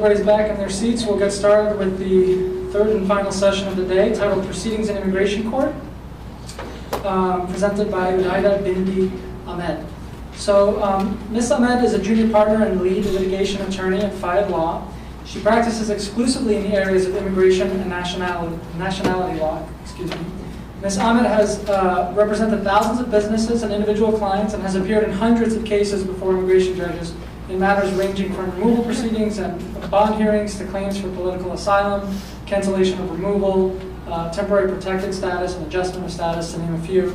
everybody's back in their seats, we'll get started with the third and final session of the day, titled Proceedings in Immigration Court, presented by Hudaidah, Bhimdi, Ahmed. So Ms. Ahmed is a junior partner and lead litigation attorney at Fayed Law. She practices exclusively in the areas of immigration and nationality law. Ms. Ahmed has represented thousands of businesses and individual clients and has appeared in hundreds of cases before immigration judges in matters ranging from removal proceedings and bond hearings to claims for political asylum, cancellation of removal, temporary protected status, and adjustment of status, to name a few.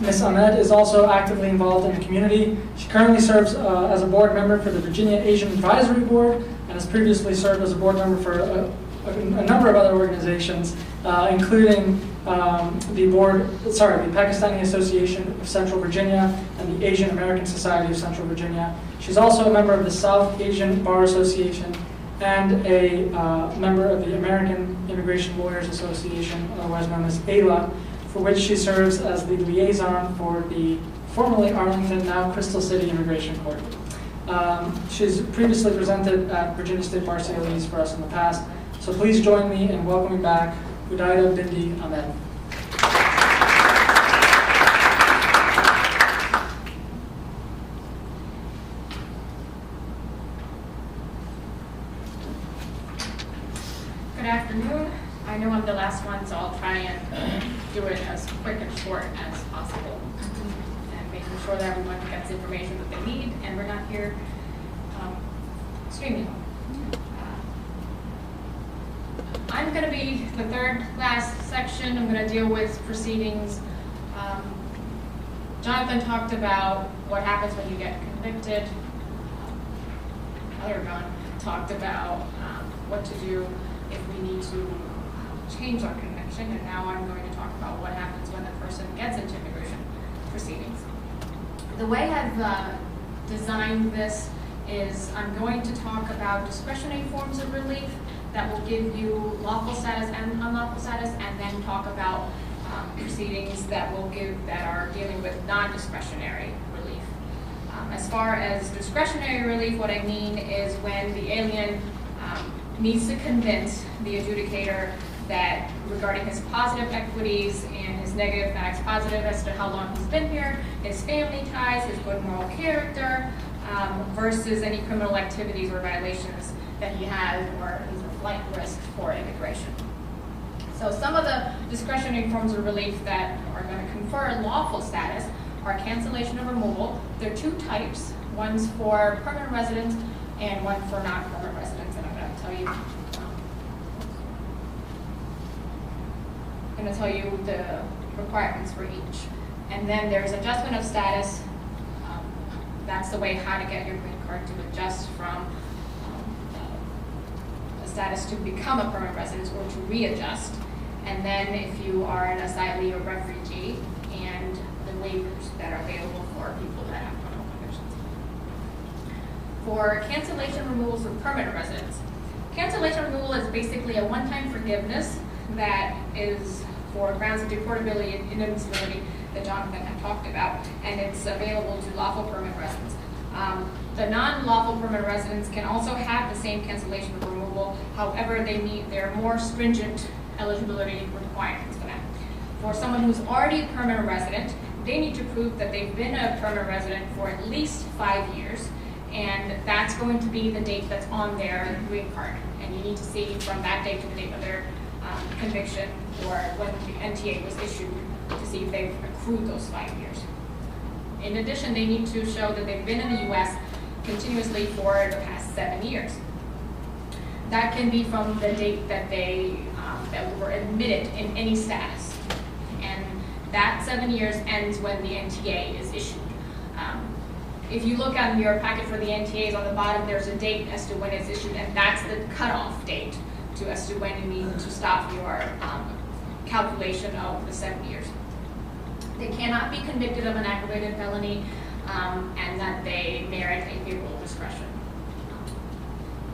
Ms. Ahmed is also actively involved in the community. She currently serves as a board member for the Virginia Asian Advisory Board and has previously served as a board member for a number of other organizations, including the Pakistani Association of Central Virginia and the Asian American Society of Central Virginia. She's also a member of the South Asian Bar Association and a member of the American Immigration Lawyers Association, otherwise known as AILA, for which she serves as the liaison for the formerly Arlington, now Crystal City Immigration Court. She's previously presented at Virginia State Bar CLEs for us in the past, so please join me in welcoming back Hudaidah Bhimdi Ahmed. Good afternoon. I know I'm the last one, so I'll try and do it as quick and short as possible, and making sure that everyone gets the information that they need, and we're not here screaming. I'm going to be the third last section. I'm going to deal with proceedings. Jonathan talked about what happens when you get convicted. John talked about what to do if we need to change our conviction, and now I'm going to talk about what happens when the person gets into immigration proceedings. The way I've designed this is I'm going to talk about discretionary forms of relief that will give you lawful status and unlawful status, and then talk about proceedings that are dealing with non-discretionary relief. As far as discretionary relief, what I mean is when the alien needs to convince the adjudicator that regarding his positive equities and his negative facts, positive as to how long he's been here, his family ties, his good moral character, versus any criminal activities or violations that he has or he's a flight risk for immigration. So some of the discretionary forms of relief that are going to confer lawful status are cancellation of removal. There are two types. One's for permanent residents and one for non-permanent residents, and I'm going to tell you the requirements for each. And then there's adjustment of status. That's the way how to get your green card to adjust from a status to become a permanent resident or to readjust. And then if you are an asylee or refugee, and the waivers that are available for people that have criminal convictions. For cancellation removals of permanent residents, cancellation removal is basically a one-time forgiveness that is for grounds of deportability and inadmissibility that Jonathan had talked about, and it's available to lawful permanent residents. The non-lawful permanent residents can also have the same cancellation of removal, however there are more stringent eligibility requirements for that. For someone who's already a permanent resident, they need to prove that they've been a permanent resident for at least 5 years, and that's going to be the date that's on their green card. And you need to see from that date to the date of their conviction or when the NTA was issued to see if they've accrued those 5 years. In addition, they need to show that they've been in the U.S. continuously for the past 7 years. That can be from the date that they were admitted in any status. And that 7 years ends when the NTA is issued. If you look on your packet for the NTAs, on the bottom there's a date as to when it's issued, and that's the cutoff date as to when you need to stop your calculation of the 7 years. They cannot be convicted of an aggravated felony, and that they merit a favorable discretion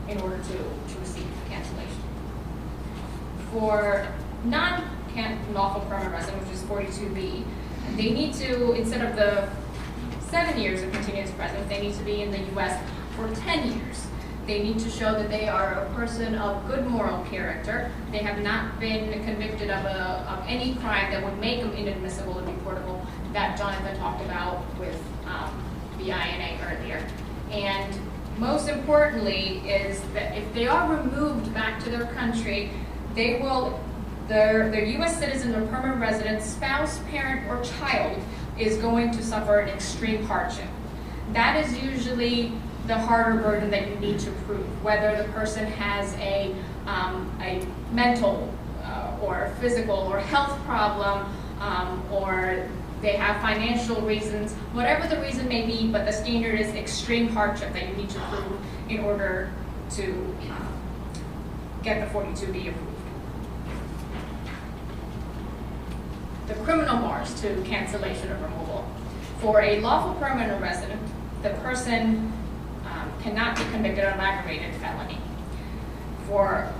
in order to receive cancellation. For non-lawful permanent resident, which is 42B, they need to, instead of the 7 years of continuous presence, they need to be in the U.S. for 10 years. They need to show that they are a person of good moral character. They have not been convicted of any crime that would make them inadmissible or deportable that Jonathan talked about with the INA earlier. And most importantly is that if they are removed back to their country, they will, their U.S. citizen or permanent resident, spouse, parent, or child is going to suffer an extreme hardship. That is usually the harder burden that you need to prove, whether the person has a mental or physical or health problem, or they have financial reasons, whatever the reason may be, but the standard is extreme hardship that you need to prove in order to get the 42B approved. The criminal bars to cancellation of removal. For a lawful permanent resident, the person cannot be convicted of an aggravated felony. For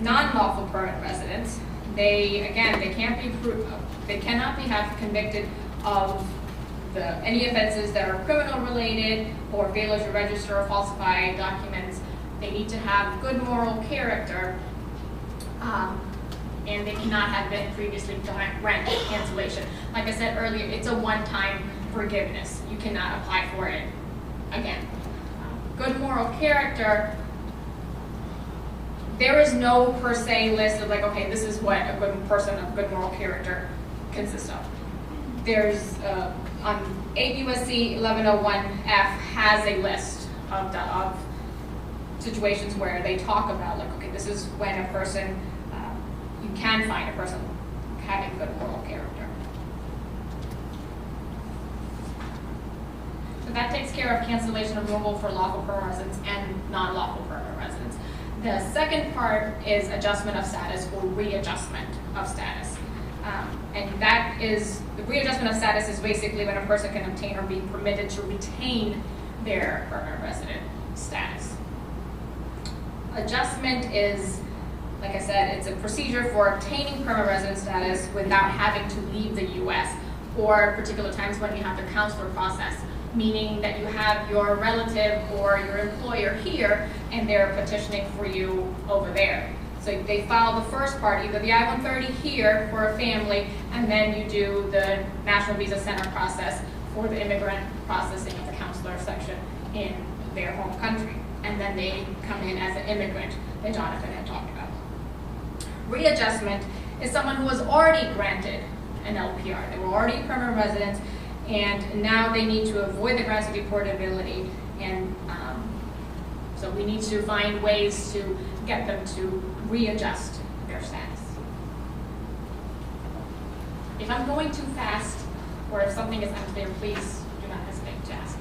non-lawful permanent residents, they cannot be convicted of any offenses that are criminal related or failure to register or falsify documents. They need to have good moral character, and they cannot have been previously granted cancellation. Like I said earlier, it's a one-time forgiveness. You cannot apply for it again. Good moral character, there is no per se list of like, okay, this is what a good person of good moral character consists of. There's, on 8 U.S.C. 1101F has a list of situations where they talk about like, okay, this is when a person, you can find a person having good moral character. So that takes care of cancellation of removal for lawful permanent residents and non-lawful permanent residents. The second part is adjustment of status or readjustment of status. And that is, the readjustment of status is basically when a person can obtain or be permitted to retain their permanent resident status. Adjustment is, like I said, it's a procedure for obtaining permanent resident status without having to leave the U.S. or particular times when you have the consular process, meaning that you have your relative or your employer here and they're petitioning for you over there. So they file the first part, either the I-130 here for a family, and then you do the National Visa Center process for the immigrant processing of the consular section in their home country. And then they come in as an immigrant that Jonathan had talked about. Readjustment is someone who was already granted an LPR. They were already permanent residents, and now they need to avoid the grounds of deportability, and so we need to find ways to get them to readjust their status. If I'm going too fast, or if something is unclear, please do not hesitate to ask.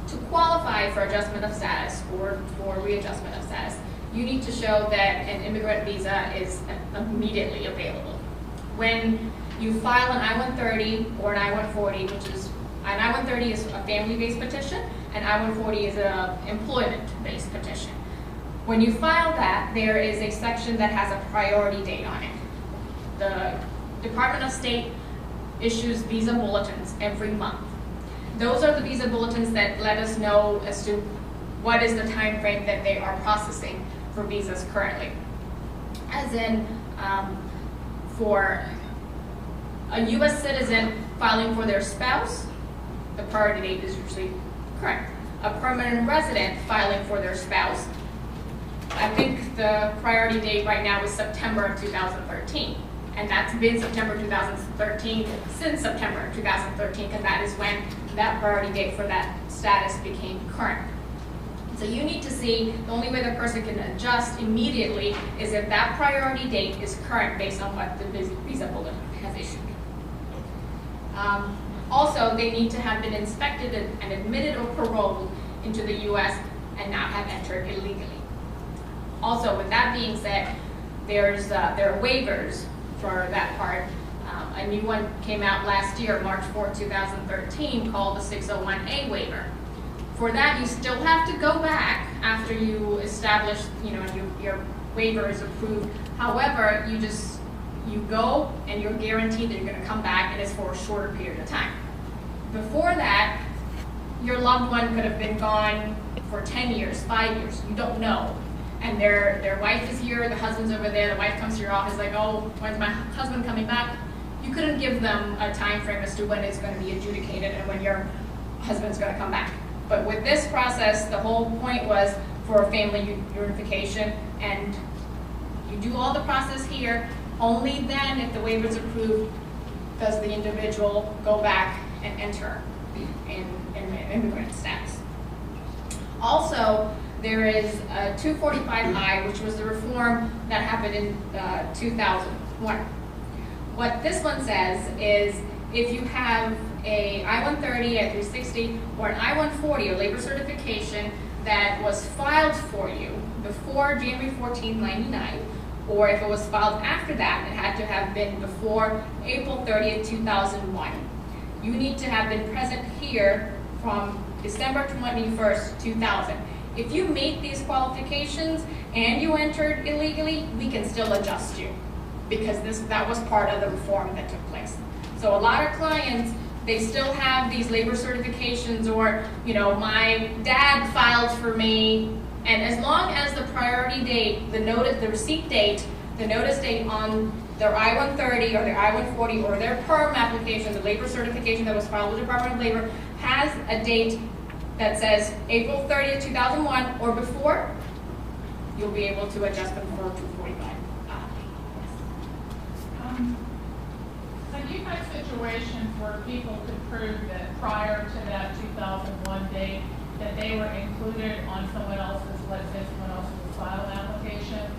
To qualify for adjustment of status or for readjustment of status, you need to show that an immigrant visa is immediately available. When you file an I-130 or an I-140, which is, an I-130 is a family-based petition, and I-140 is an employment-based petition. When you file that, there is a section that has a priority date on it. The Department of State issues visa bulletins every month. Those are the visa bulletins that let us know as to what is the time frame that they are processing for visas currently. As in, for a U.S. citizen filing for their spouse, the priority date is usually correct. A permanent resident filing for their spouse, I think the priority date right now is September of 2013. And that's been September 2013 since September 2013, because that is when that priority date for that status became current. So you need to see, the only way the person can adjust immediately is if that priority date is current based on what the visa bulletin has issued. Also, they need to have been inspected and admitted or paroled into the U.S. and not have entered illegally. Also, with that being said, there are waivers for that part. A new one came out last year, March 4, 2013, called the 601A waiver. For that, you still have to go back after you establish, your waiver is approved. However, you go and you're guaranteed that you're going to come back, and it's for a shorter period of time. Before that, your loved one could have been gone for 10 years, 5 years, you don't know. And their wife is here, the husband's over there, the wife comes to your office like, oh, when's my husband coming back? You couldn't give them a time frame as to when it's going to be adjudicated and when your husband's going to come back. But with this process, the whole point was for family unification, and you do all the process here. Only then, if the waiver is approved, does the individual go back and enter in immigrant status. Also, there is a 245I, which was the reform that happened in 2001. What this one says is if you have a I-130, a 360, or an I-140, or labor certification that was filed for you before January 14, 99, or if it was filed after that, it had to have been before April 30th, 2001. You need to have been present here from December 21st, 2000. If you meet these qualifications and you entered illegally, we can still adjust you because that was part of the reform that took place. So a lot of clients, they still have these labor certifications, or, you know, my dad filed for me, and as long as the priority date, the receipt date, the notice date on their I-130 or their I-140 or their PERM application, the labor certification that was filed with the Department of Labor, has a date that says April 30th, 2001 or before, you'll be able to adjust them for 245. Have you had situations where people could prove that prior to that 2001 date that they were included on someone else's, let's say someone else's asylum application?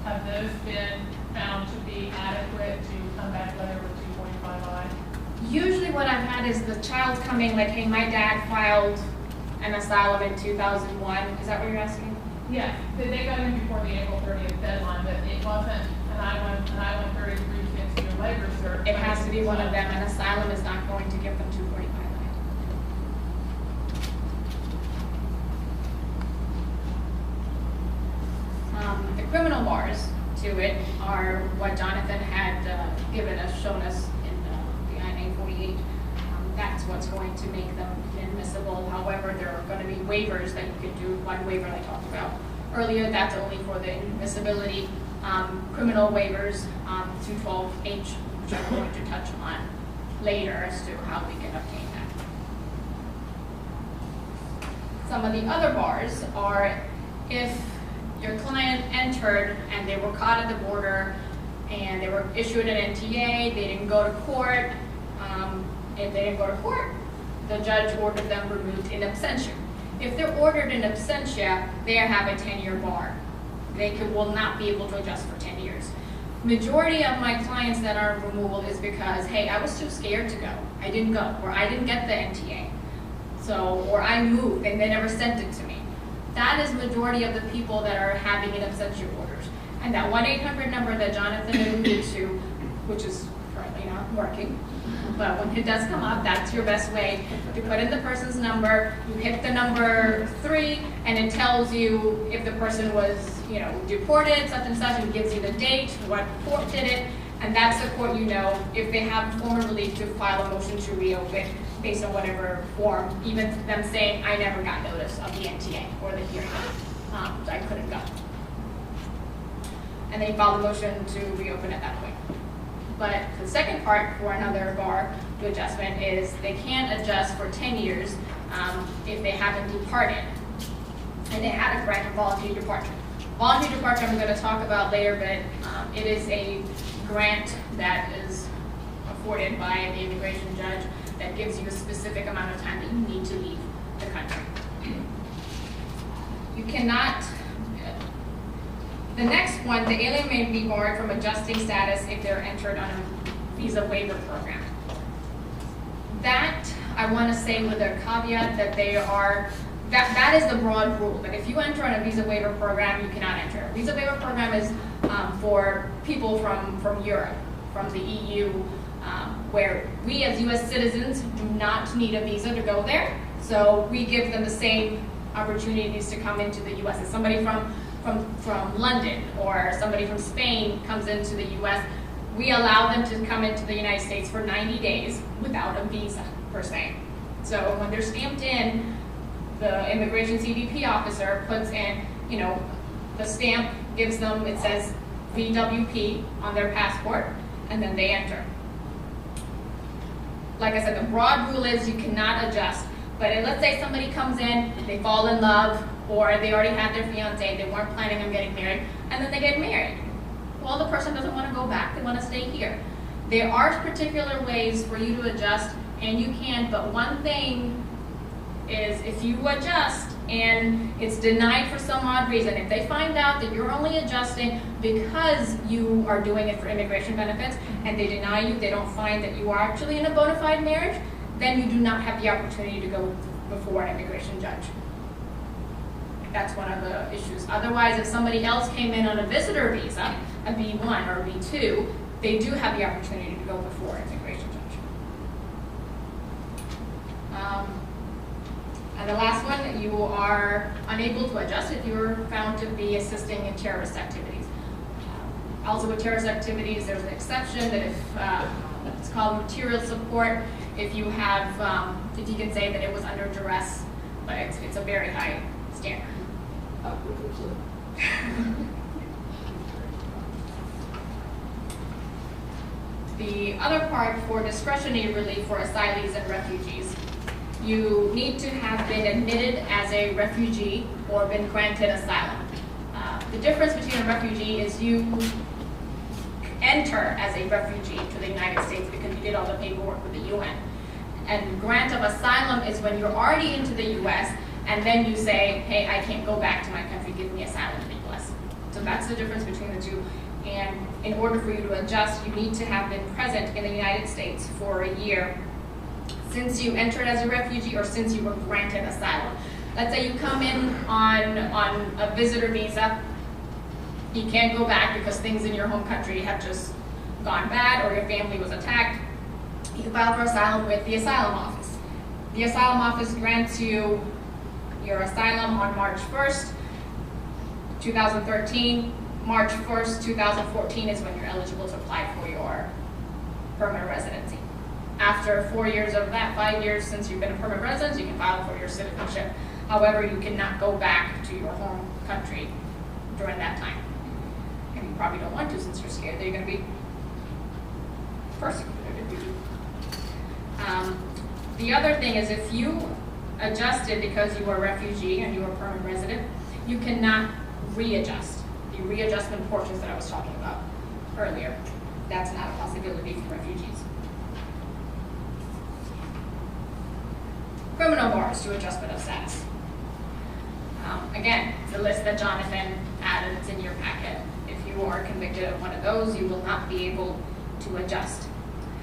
Have those been found to be adequate to come back later with 245I? Usually what I've had is the child coming like, hey, my dad filed an asylum in 2001. Is that what you're asking? Yes, they got in before the April 30th deadline, but it wasn't an I-130 into your labor cert. It has to be one of them. An asylum is not going to give them 245I. The criminal bars to it are what Jonathan had shown us in the I-948. That's what's going to make them inadmissible. However, there are going to be waivers that you can do. One waiver I talked about earlier, that's only for the inadmissibility. Criminal waivers, 212H, which I'm going to touch on later as to how we can obtain that. Some of the other bars are if your client entered and they were caught at the border and they were issued an NTA, they didn't go to court. If they didn't go to court, the judge ordered them removed in absentia. If they're ordered in absentia, they have a 10-year bar. They will not be able to adjust for 10 years. Majority of my clients that are in removal is because, hey, I was too scared to go. I didn't go, or I didn't get the NTA. Or I moved and they never sent it to me. That is majority of the people that are having in absentia orders. And that 1-800 number that Jonathan alluded to, which is currently not working, but when it does come up, that's your best way to put in the person's number. You hit the number 3, and it tells you if the person was, deported, such and such, and gives you the date, what court did it, and that's the court if they have formal relief to file a motion to reopen based on whatever form, even them saying, I never got notice of the NTA or the hearing, so I couldn't go. And they file the motion to reopen at that point. But the second part for another bar to adjustment is they can't adjust for 10 years if they haven't departed and they had a grant of voluntary departure. Voluntary departure I'm going to talk about later, but it is a grant that is afforded by the immigration judge that gives you a specific amount of time that you need to leave the country. You cannot. The next one, the alien may be barred from adjusting status if they're entered on a visa waiver program. That, I want to say with a caveat that that is the broad rule, that if you enter on a visa waiver program, you cannot enter. A visa waiver program is for people from Europe, from the EU, where we as US citizens do not need a visa to go there. So we give them the same opportunities to come into the US. If somebody from London or somebody from Spain comes into the US, we allow them to come into the United States for 90 days without a visa, per se. So when they're stamped in, the immigration CBP officer puts in, you know, the stamp gives them, it says VWP on their passport, and then they enter. Like I said, the broad rule is you cannot adjust. But let's say somebody comes in, they fall in love, or they already had their fiance, they weren't planning on getting married, and then they get married. Well, the person doesn't want to go back, they want to stay here. There are particular ways for you to adjust, and you can, but one thing is if you adjust and it's denied for some odd reason, if they find out that you're only adjusting because you are doing it for immigration benefits, and they deny you, they don't find that you are actually in a bona fide marriage, then you do not have the opportunity to go before an immigration judge. That's one of the issues. Otherwise, if somebody else came in on a visitor visa, a B1 or a B2, they do have the opportunity to go before an immigration judge. And the last one, you are unable to adjust if you're found to be assisting in terrorist activities. Also with terrorist activities, there's an exception that if, it's called material support, if you have, if you can say that it was under duress, but it's a very high standard. The other part for discretionary relief for asylees and refugees, you need to have been admitted as a refugee or been granted asylum. The difference between a refugee is you enter as a refugee to the United States because you did all the paperwork with the UN. And grant of asylum is when you're already into the US and then you say, hey, I can't go back to my country, give me asylum in the US. So that's the difference between the two. And in order for you to adjust, you need to have been present in the United States for a year since you entered as a refugee or since you were granted asylum. Let's say you come in on a visitor visa, you can't go back because things in your home country have just gone bad or your family was attacked. You file for asylum with the asylum office. The asylum office grants you your asylum on March 1st, 2013. March 1st, 2014 is when you're eligible to apply for your permanent residency. After 4 years of that, 5 years since you've been a permanent resident, you can file for your citizenship. However, you cannot go back to your home country during that time. And you probably don't want to since you're scared that you're going to be persecuted if you do. The other thing is if you adjusted because you were a refugee and you were a permanent resident, you cannot readjust. The readjustment portions that I was talking about earlier, that's not a possibility for refugees. Criminal bars to adjustment of status. Again, the list that Jonathan added, it's in your packet. If you are convicted of one of those, you will not be able to adjust.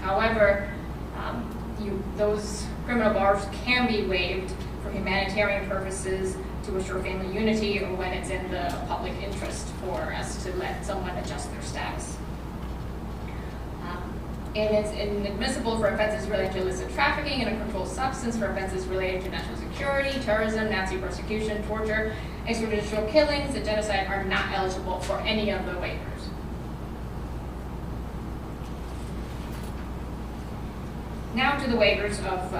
However, those criminal bars can be waived for humanitarian purposes, to assure family unity, or when it's in the public interest for us to let someone adjust their status. And it's inadmissible for offenses related to illicit trafficking and a controlled substance, for offenses related to national security, terrorism, Nazi persecution, torture, extrajudicial killings, and genocide are not eligible for any of the waivers. Now to the waivers of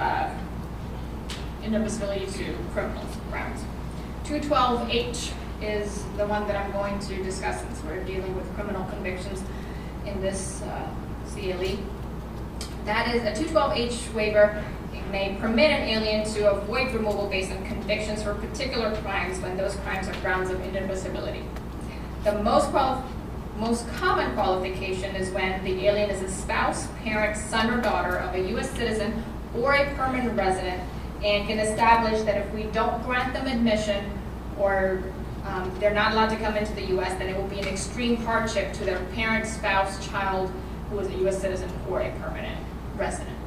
inadmissibility to criminal grounds. 212H is the one that I'm going to discuss since we're dealing with criminal convictions in this CLE. That is a 212H waiver. It may permit an alien to avoid removal based on convictions for particular crimes when those crimes are grounds of inadmissibility. The most common qualification is when the alien is a spouse, parent, son, or daughter of a U.S. citizen or a permanent resident, and can establish that if we don't grant them admission or they're not allowed to come into the U.S., then it will be an extreme hardship to their parent, spouse, child who is a U.S. citizen or a permanent resident.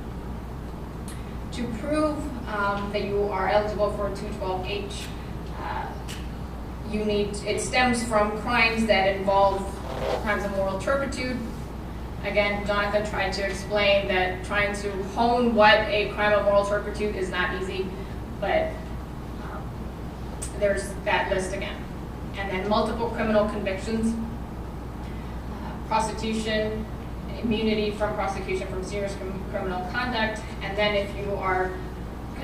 To prove that you are eligible for 212H, it stems from crimes that involve crimes of moral turpitude. Again, Jonathan tried to explain that trying to hone what a crime of moral turpitude is not easy, but there's that list again. And then multiple criminal convictions, prostitution, immunity from prosecution from serious criminal conduct, and then if you are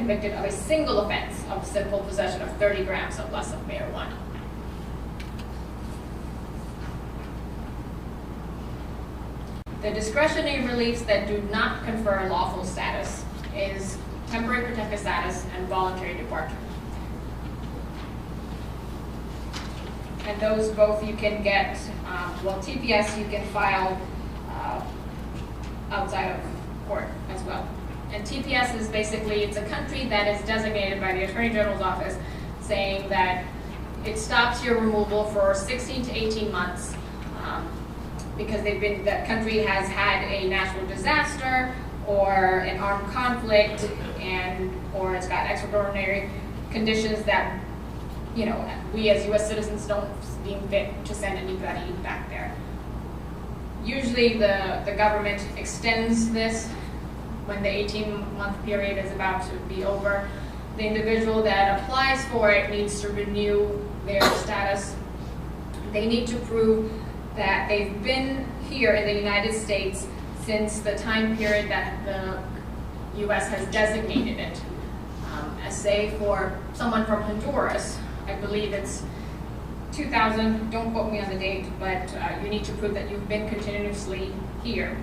convicted of a single offense of simple possession of 30 grams or less of marijuana. The discretionary reliefs that do not confer lawful status is temporary protected status and voluntary departure. And those both you can get, TPS you can file outside of court as well. And TPS is basically, it's a country that is designated by the Attorney General's office saying that it stops your removal for 16 to 18 months because that country has had a natural disaster or an armed conflict or it's got extraordinary conditions that, we as U.S. citizens don't deem fit to send anybody back there. Usually the government extends this when the 18-month period is about to be over. The individual that applies for it needs to renew their status. They need to prove that they've been here in the United States since the time period that the U.S. has designated it. As say for someone from Honduras, I believe it's 2000, don't quote me on the date, but you need to prove that you've been continuously here.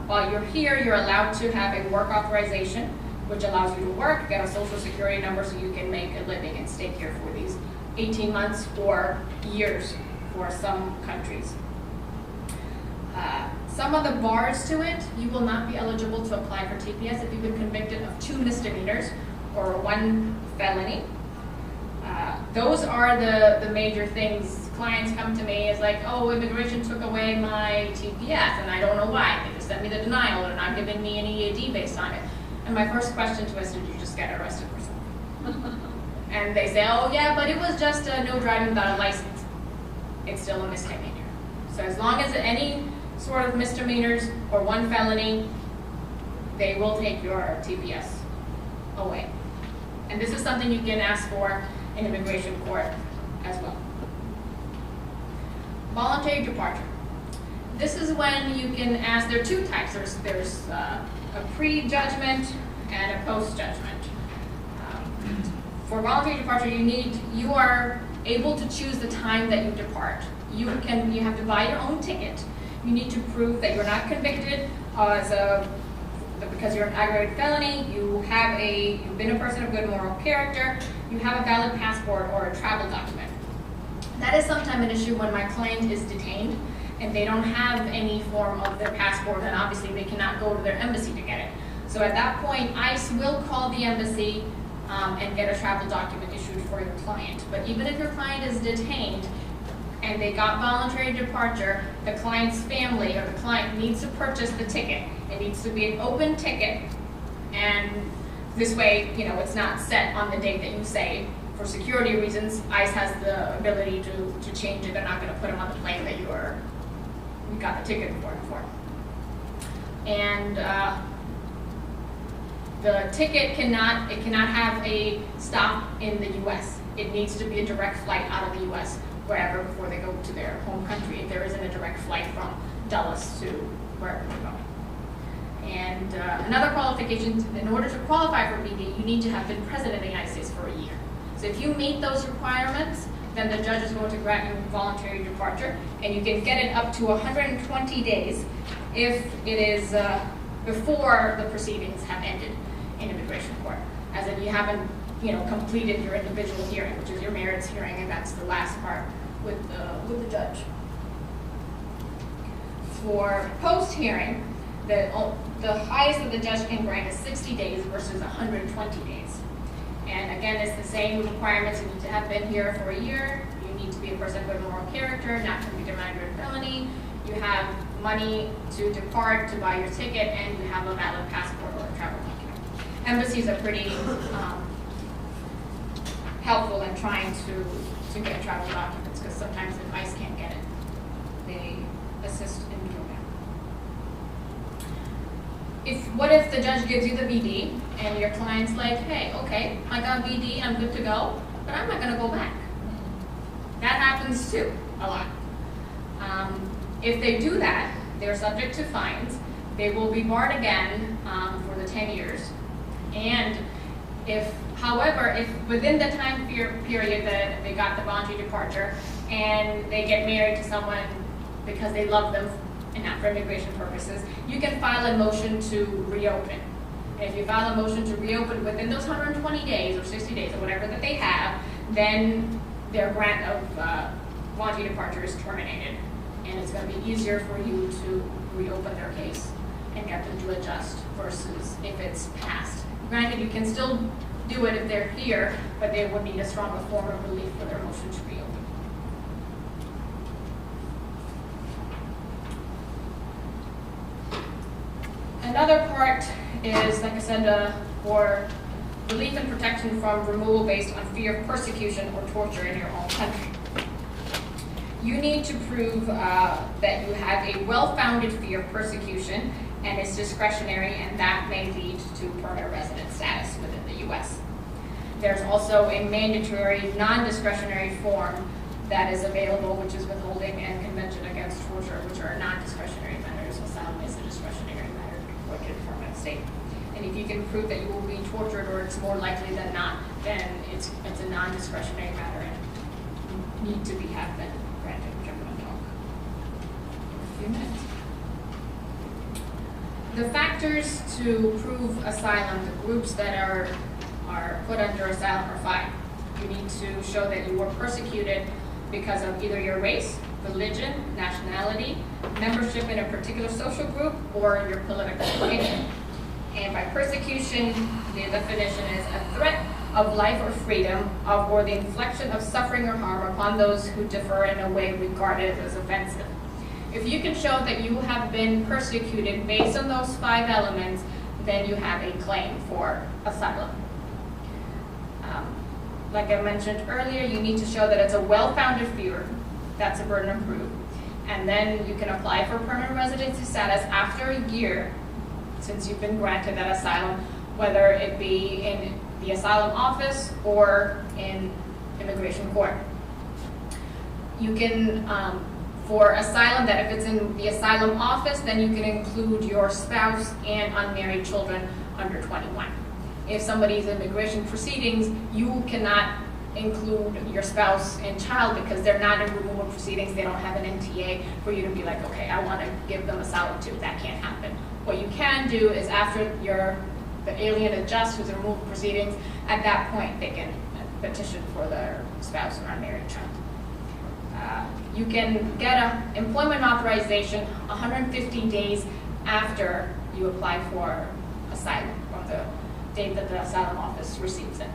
While you're here, you're allowed to have a work authorization, which allows you to work, get a social security number so you can make a living and stay here for these 18 months or years for some countries. Some of the bars to it, you will not be eligible to apply for TPS if you've been convicted of 2 misdemeanors or 1 felony. Those are the major things. Clients come to me, it's like, oh, immigration took away my TPS and I don't know why. They just sent me the denial or not giving me an EAD based on it. And my first question to us is, did you just get arrested for something? And they say, oh yeah, but it was just no driving without a license. It's still a misdemeanor. So as long as any sort of misdemeanors or 1 felony, they will take your TPS away. And this is something you can ask for in immigration court as well. Voluntary departure. This is when you can ask, there are 2 types. There's a pre-judgment and a post-judgment. For voluntary departure, you are able to choose the time that you depart. You have to buy your own ticket. You need to prove that you're not convicted because you're an aggravated felony. You've been a person of good moral character. You have a valid passport or a travel document. That is sometimes an issue when my client is detained and they don't have any form of their passport, and obviously they cannot go to their embassy to get it. So at that point, ICE will call the embassy and get a travel document issued for your client. But even if your client is detained and they got voluntary departure, the client's family or the client needs to purchase the ticket. It needs to be an open ticket, and this way, it's not set on the date that you say. For security reasons, ICE has the ability to change it. They're not going to put them on the plane that you got the ticket for. And the ticket cannot have a stop in the U.S. It needs to be a direct flight out of the U.S. wherever before they go to their home country, if there isn't a direct flight from Dallas to wherever they're going. And another qualification, in order to qualify for Bhimdi, you need to have been present in the United States for a year. So if you meet those requirements, then the judge is going to grant you voluntary departure, and you can get it up to 120 days if it is before the proceedings have ended in immigration court, as in you haven't completed your individual hearing, which is your merits hearing, and that's the last part with the judge. For post-hearing, the highest that the judge can grant is 60 days versus 120 days. And again, it's the same requirements. You need to have been here for a year. You need to be a person of good moral character, not convicted of aggravated felony. You have money to depart, to buy your ticket, and you have a valid passport or a travel document. Embassies are pretty helpful in trying to get travel documents, because sometimes if ICE can't get it, they assist in doing that. What if the judge gives you the Bhimdi and your client's like, hey, okay, I got Bhimdi, I'm good to go, but I'm not going to go back. That happens too, a lot. If they do that, they're subject to fines. They will be barred again for the 10 years. And However, if within the time period that they got the voluntary departure and they get married to someone because they love them and not for immigration purposes, you can file a motion to reopen. And if you file a motion to reopen within those 120 days or 60 days or whatever that they have, then their grant of voluntary departure is terminated. And it's going to be easier for you to reopen their case and get them to adjust versus if it's passed. Granted, you can still do it if they're here, but they would need a stronger form of relief for their motion to reopen. Another part is, like I said, for relief and protection from removal based on fear of persecution or torture in your own country. You need to prove that you have a well-founded fear of persecution and it's discretionary, and that may lead to permanent resident status within the U.S. There's also a mandatory non-discretionary form that is available, which is withholding and convention against torture, which are non-discretionary matters. Asylum is a discretionary matter for a permanent state. And if you can prove that you will be tortured or it's more likely than not, then it's a non-discretionary matter and need to have been granted, which I'm going to talk in a few minutes. The factors to prove asylum, the groups that are put under asylum are 5. You need to show that you were persecuted because of either your race, religion, nationality, membership in a particular social group, or your political opinion. And by persecution, the definition is a threat of life or freedom or the infliction of suffering or harm upon those who differ in a way regarded as offensive. If you can show that you have been persecuted based on those 5 elements, then you have a claim for asylum. Like I mentioned earlier, you need to show that it's a well-founded fear. That's a burden of proof. And then you can apply for permanent residency status after a year since you've been granted that asylum, whether it be in the asylum office or in immigration court. You can, for asylum, that if it's in the asylum office, then you can include your spouse and unmarried children under 21. If somebody's in immigration proceedings, you cannot include your spouse and child because they're not in removal proceedings, they don't have an NTA for you to be like, okay, I want to give them asylum too. That can't happen. What you can do is after the alien adjusts to the removal proceedings, at that point they can petition for their spouse or unmarried child. You can get an employment authorization 150 days after you apply for asylum, from the date that the asylum office receives it,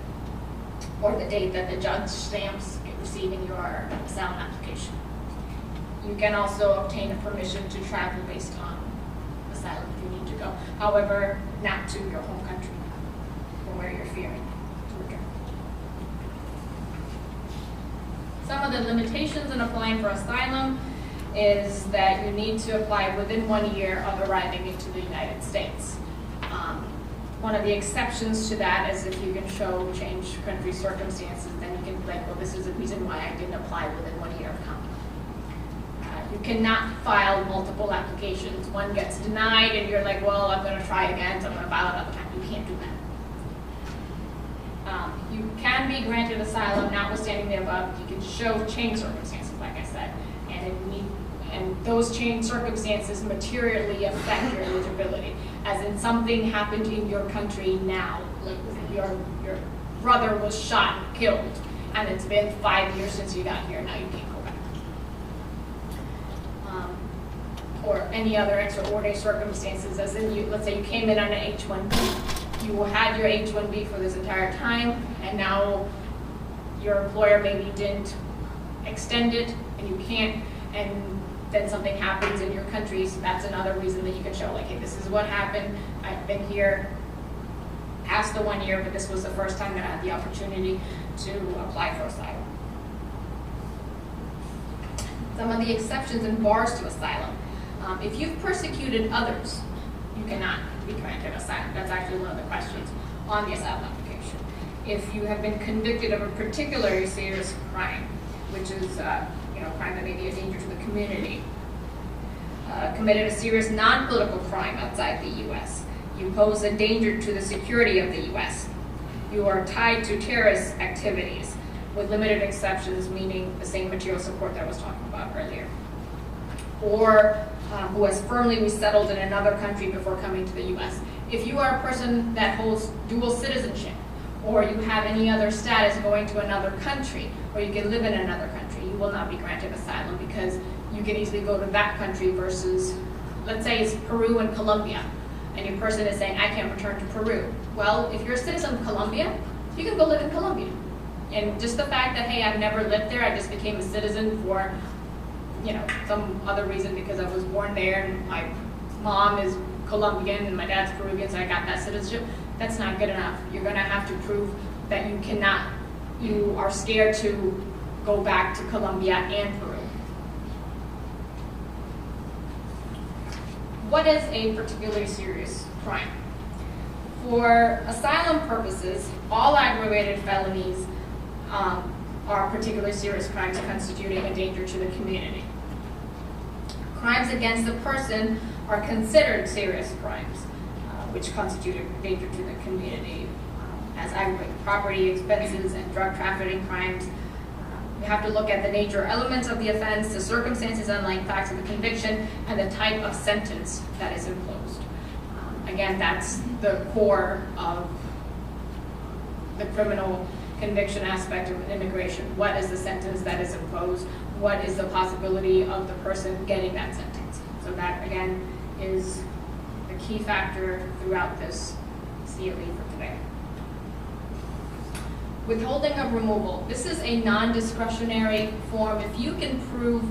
or the date that the judge stamps receiving your asylum application. You can also obtain a permission to travel based on asylum if you need to go. However, not to your home country or where you're fearing to return. Some of the limitations in applying for asylum is that you need to apply within 1 year of arriving into the United States. One of the exceptions to that is if you can show changed country circumstances, then you can be like, well, this is the reason why I didn't apply within 1 year of coming. You cannot file multiple applications. One gets denied and you're like, well, I'm going to try again, so I'm going to file another time. You can't do that. You can be granted asylum, notwithstanding the above. You can show changed circumstances, like I said, and those changed circumstances materially affect your eligibility. As in something happened in your country now, like your brother was shot and killed, and it's been 5 years since you got here, now you can't go back. Or any other extraordinary circumstances, as in let's say you came in on an H-1B, you had your H-1B for this entire time, and now your employer maybe didn't extend it, and you can't, and then something happens in your country, so that's another reason that you can show, like, hey, this is what happened, I've been here past the 1 year, but this was the first time that I had the opportunity to apply for asylum. Some of the exceptions and bars to asylum. If you've persecuted others, you cannot be granted asylum. That's actually one of the questions on the asylum application. If you have been convicted of a particularly serious crime, which is a crime that may be a danger to the community, committed a serious non-political crime outside the U.S., you pose a danger to the security of the U.S., you are tied to terrorist activities, with limited exceptions, meaning the same material support that I was talking about earlier. Or who has firmly resettled in another country before coming to the U.S. If you are a person that holds dual citizenship, or you have any other status going to another country, or you can live in another country, you will not be granted asylum because you can easily go to that country versus, let's say it's Peru and Colombia, and your person is saying, I can't return to Peru. Well, if you're a citizen of Colombia, you can go live in Colombia. And just the fact that, hey, I've never lived there, I just became a citizen for, you know, some other reason because I was born there and my mom is Colombian and my dad's Peruvian, so I got that citizenship, that's not good enough. You're gonna have to prove that you are scared to go back to Colombia and Peru. What is a particularly serious crime? For asylum purposes, all aggravated felonies are particularly serious crimes constituting a danger to the community. Crimes against the person are considered serious crimes, which constitute a danger to the community, as aggravated property expenses and drug trafficking crimes. We have to look at the nature or elements of the offense, the circumstances, underlying facts of the conviction, and the type of sentence that is imposed. Again, that's the core of the criminal conviction aspect of immigration. What is the sentence that is imposed? What is the possibility of the person getting that sentence? So that, again, is the key factor throughout this CLE for today. Withholding of removal. This is a non-discretionary form. If you can prove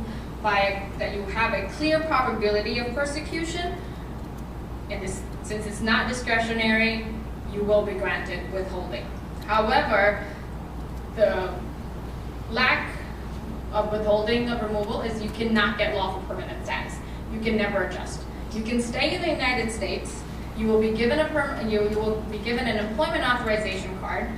that you have a clear probability of persecution, and since it's not discretionary, you will be granted withholding. However, the lack of withholding of removal is you cannot get lawful permanent status. You can never adjust. You can stay in the United States. You will be given you will be given an employment authorization card,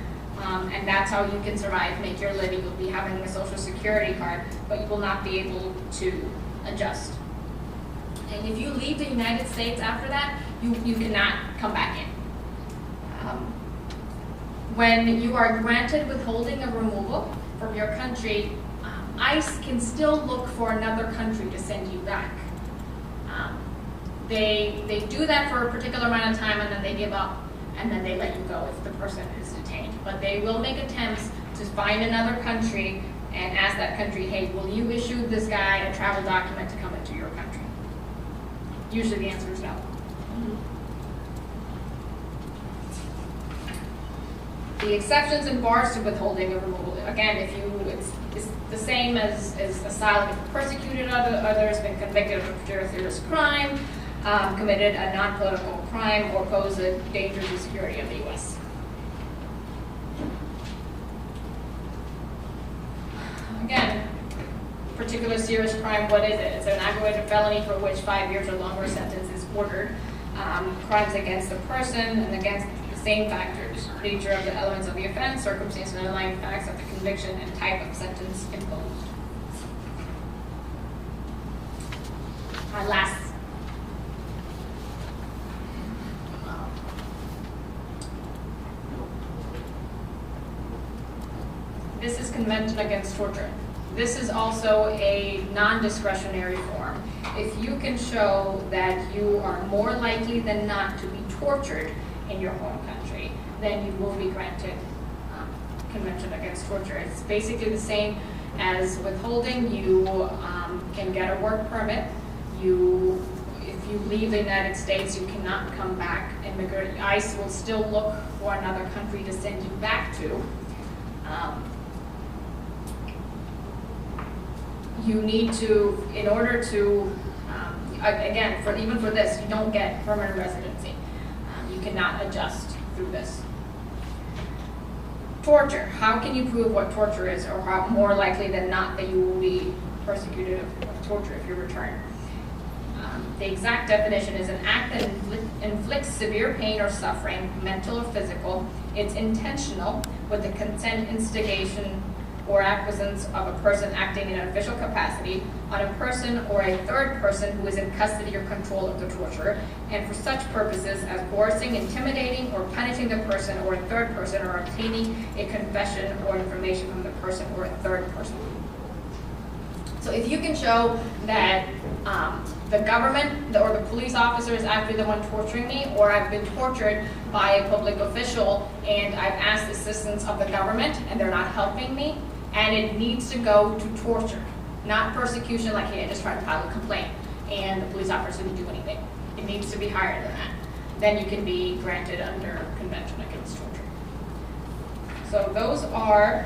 and that's how you can survive, make your living. You'll be having a Social Security card, but you will not be able to adjust. And if you leave the United States after that, you cannot come back in. When you are granted withholding of removal from your country, ICE can still look for another country to send you back. They do that for a particular amount of time and then they give up and then they let you go if the person is detained. But they will make attempts to find another country and ask that country, hey, will you issue this guy a travel document to come into your country? Usually the answer is no. The exceptions and bars to withholding of removal. Again, it's the same as asylum. If you're persecuted others, been convicted of a serious crime, committed a non-political crime, or pose a danger to the security of the U.S. Again, particular serious crime, what is it? It's an aggravated felony for which 5 years or longer sentence is ordered. Crimes against the person and against the same factors, nature of the elements of the offense, circumstances and underlying facts of the conviction, and type of sentence imposed. Last. This is Convention Against Torture. This is also a non-discretionary form. If you can show that you are more likely than not to be tortured in your home country, then you will be granted Convention Against Torture. It's basically the same as withholding. You can get a work permit. If you leave the United States, you cannot come back. ICE will still look for another country to send you back to. You need to, in order to, again, even for this, you don't get permanent residency. You cannot adjust through this. Torture. How can you prove what torture is, or how more likely than not that you will be persecuted of torture if you return? The exact definition is an act that inflicts severe pain or suffering, mental or physical. It's intentional with the consent, instigation, or acquiescence of a person acting in an official capacity on a person or a third person who is in custody or control of the torturer, and for such purposes as coercing, intimidating, or punishing the person or a third person, or obtaining a confession or information from the person or a third person. So if you can show that the government or the police officer is actually the one torturing me, or I've been tortured by a public official and I've asked assistance of the government and they're not helping me, and it needs to go to torture, not persecution like, hey, I just tried to file a complaint and the police officer didn't do anything. It needs to be higher than that. Then you can be granted under Convention Against Torture. So those are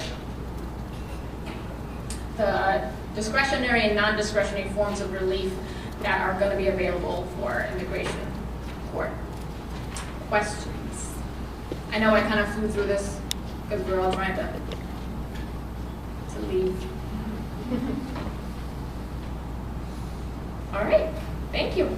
the discretionary and non-discretionary forms of relief that are going to be available for immigration court. Questions? I know I kind of flew through this because we're all trying to leave. All right, thank you.